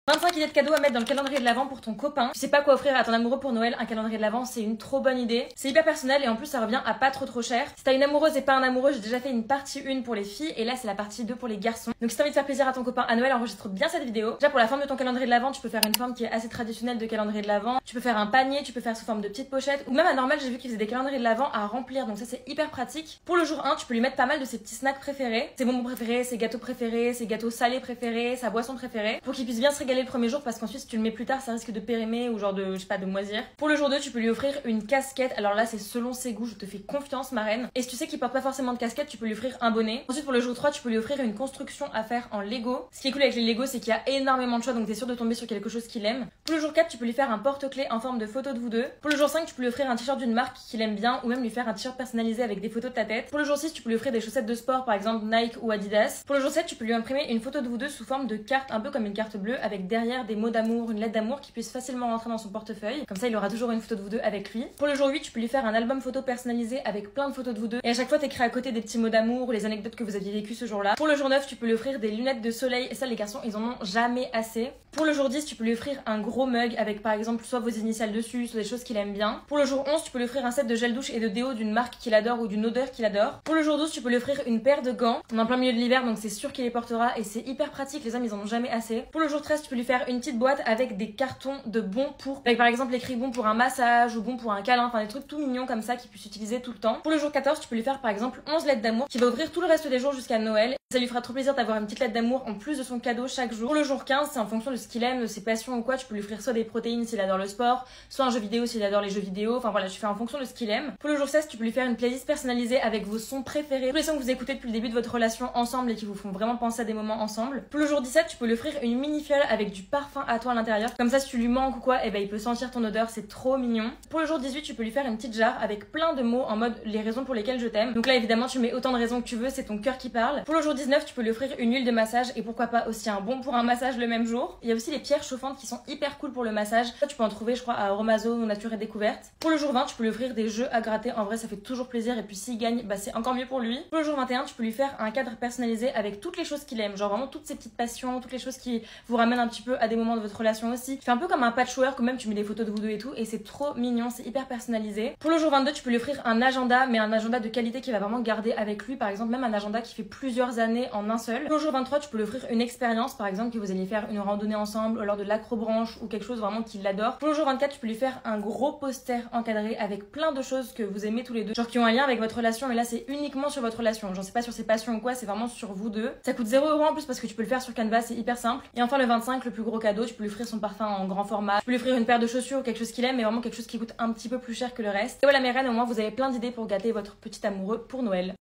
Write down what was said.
25 idées de cadeaux à mettre dans le calendrier de l'Avent pour ton copain. Tu sais pas quoi offrir à ton amoureux pour Noël, un calendrier de l'Avent, c'est une trop bonne idée. C'est hyper personnel et en plus ça revient à pas trop cher. Si t'as une amoureuse et pas un amoureux, j'ai déjà fait une partie 1 pour les filles et là c'est la partie 2 pour les garçons. Donc si t'as envie de faire plaisir à ton copain à Noël, enregistre bien cette vidéo. Déjà pour la forme de ton calendrier de l'Avent, tu peux faire une forme qui est assez traditionnelle de calendrier de l'Avent. Tu peux faire un panier, tu peux faire sous forme de petite pochette ou même à normal, j'ai vu qu'ils faisaient des calendriers de l'Avent à remplir, donc ça c'est hyper pratique. Pour le jour 1, tu peux lui mettre pas mal de ses petits snacks préférés, ses bonbons préférés, ses gâteaux préférés, ses gâteaux salés préférés, sa boisson préférée, pour qu'il puisse bien se régaler le premier jour parce qu'ensuite si tu le mets plus tard ça risque de périmer ou genre de, je sais pas, de moisir. Pour le jour 2, tu peux lui offrir une casquette, alors là c'est selon ses goûts, je te fais confiance ma reine. Et si tu sais qu'il porte pas forcément de casquette, tu peux lui offrir un bonnet. Ensuite pour le jour 3, tu peux lui offrir une construction à faire en Lego. Ce qui est cool avec les Lego, c'est qu'il y a énormément de choix, donc t'es sûr de tomber sur quelque chose qu'il aime. Pour le jour 4, tu peux lui faire un porte-clés en forme de photo de vous deux. Pour le jour 5, tu peux lui offrir un t-shirt d'une marque qu'il aime bien ou même lui faire un t-shirt personnalisé avec des photos de ta tête. Pour le jour 6, tu peux lui offrir des chaussettes de sport, par exemple Nike ou Adidas. Pour le jour 7, tu peux lui imprimer une photo de vous deux sous forme de carte, un peu comme une carte bleue, avec derrière des mots d'amour, une lettre d'amour qui puisse facilement rentrer dans son portefeuille. Comme ça, il aura toujours une photo de vous deux avec lui. Pour le jour 8, tu peux lui faire un album photo personnalisé avec plein de photos de vous deux. Et à chaque fois, t'écris à côté des petits mots d'amour ou les anecdotes que vous aviez vécues ce jour-là. Pour le jour 9, tu peux lui offrir des lunettes de soleil. Et ça, les garçons, ils en ont jamais assez. Pour le jour 10, tu peux lui offrir un gros mug avec par exemple soit vos initiales dessus, soit des choses qu'il aime bien. Pour le jour 11, tu peux lui offrir un set de gel douche et de déo d'une marque qu'il adore ou d'une odeur qu'il adore. Pour le jour 12, tu peux lui offrir une paire de gants. On est en plein milieu de l'hiver, donc c'est sûr qu'il les portera et c'est hyper pratique. Les hommes, ils en ont jamais assez. Pour le jour 13, tu peux lui faire une petite boîte avec des cartons de bons pour, avec par exemple écrit bon pour un massage ou bon pour un câlin, enfin des trucs tout mignons comme ça qu'il puisse utiliser tout le temps. Pour le jour 14, tu peux lui faire par exemple 11 lettres d'amour qui va ouvrir tout le reste des jours jusqu'à Noël. Ça lui fera trop plaisir d'avoir une petite lettre d'amour en plus de son cadeau chaque jour. Pour le jour 15, c'est en fonction de ce qu'il aime, de ses passions ou quoi, tu peux lui offrir soit des protéines s'il adore le sport, soit un jeu vidéo s'il adore les jeux vidéo, enfin voilà, tu fais en fonction de ce qu'il aime. Pour le jour 16, tu peux lui faire une playlist personnalisée avec vos sons préférés, tous les sons que vous écoutez depuis le début de votre relation ensemble et qui vous font vraiment penser à des moments ensemble. Pour le jour 17, tu peux lui offrir une mini fiole avec du parfum à toi à l'intérieur, comme ça si tu lui manques ou quoi, et ben il peut sentir ton odeur, c'est trop mignon. Pour le jour 18, tu peux lui faire une petite jarre avec plein de mots en mode les raisons pour lesquelles je t'aime. Donc là évidemment tu mets autant de raisons que tu veux, c'est ton cœur qui parle. Pour le jour 19, tu peux lui offrir une huile de massage et pourquoi pas aussi un bon pour un massage le même jour. Il y a aussi les pierres chauffantes qui sont hyper cool pour le massage. Ça, tu peux en trouver je crois à Amazon ou Nature et Découverte. Pour le jour 20, tu peux lui offrir des jeux à gratter. En vrai, ça fait toujours plaisir et puis s'il gagne, bah c'est encore mieux pour lui. Pour le jour 21, tu peux lui faire un cadre personnalisé avec toutes les choses qu'il aime, genre vraiment toutes ses petites passions, toutes les choses qui vous ramènent un petit peu à des moments de votre relation aussi. Tu fais un peu comme un patchwork où même tu mets des photos de vous deux et tout et c'est trop mignon, c'est hyper personnalisé. Pour le jour 22, tu peux lui offrir un agenda, mais un agenda de qualité qui va vraiment garder avec lui, par exemple même un agenda qui fait plusieurs années en un seul. Pour le jour 23, tu peux lui offrir une expérience, par exemple que vous alliez faire une randonnée ensemble lors de l'acrobranche ou quelque chose vraiment qu'il adore. Pour le jour 24, tu peux lui faire un gros poster encadré avec plein de choses que vous aimez tous les deux, genre qui ont un lien avec votre relation, mais là c'est uniquement sur votre relation, j'en sais pas sur ses passions ou quoi, c'est vraiment sur vous deux. Ça coûte 0 € en plus parce que tu peux le faire sur Canva, c'est hyper simple. Et enfin le 25, le plus gros cadeau, tu peux lui offrir son parfum en grand format, tu peux lui offrir une paire de chaussures ou quelque chose qu'il aime, mais vraiment quelque chose qui coûte un petit peu plus cher que le reste. Et voilà mes reines, au moins vous avez plein d'idées pour gâter votre petit amoureux pour Noël.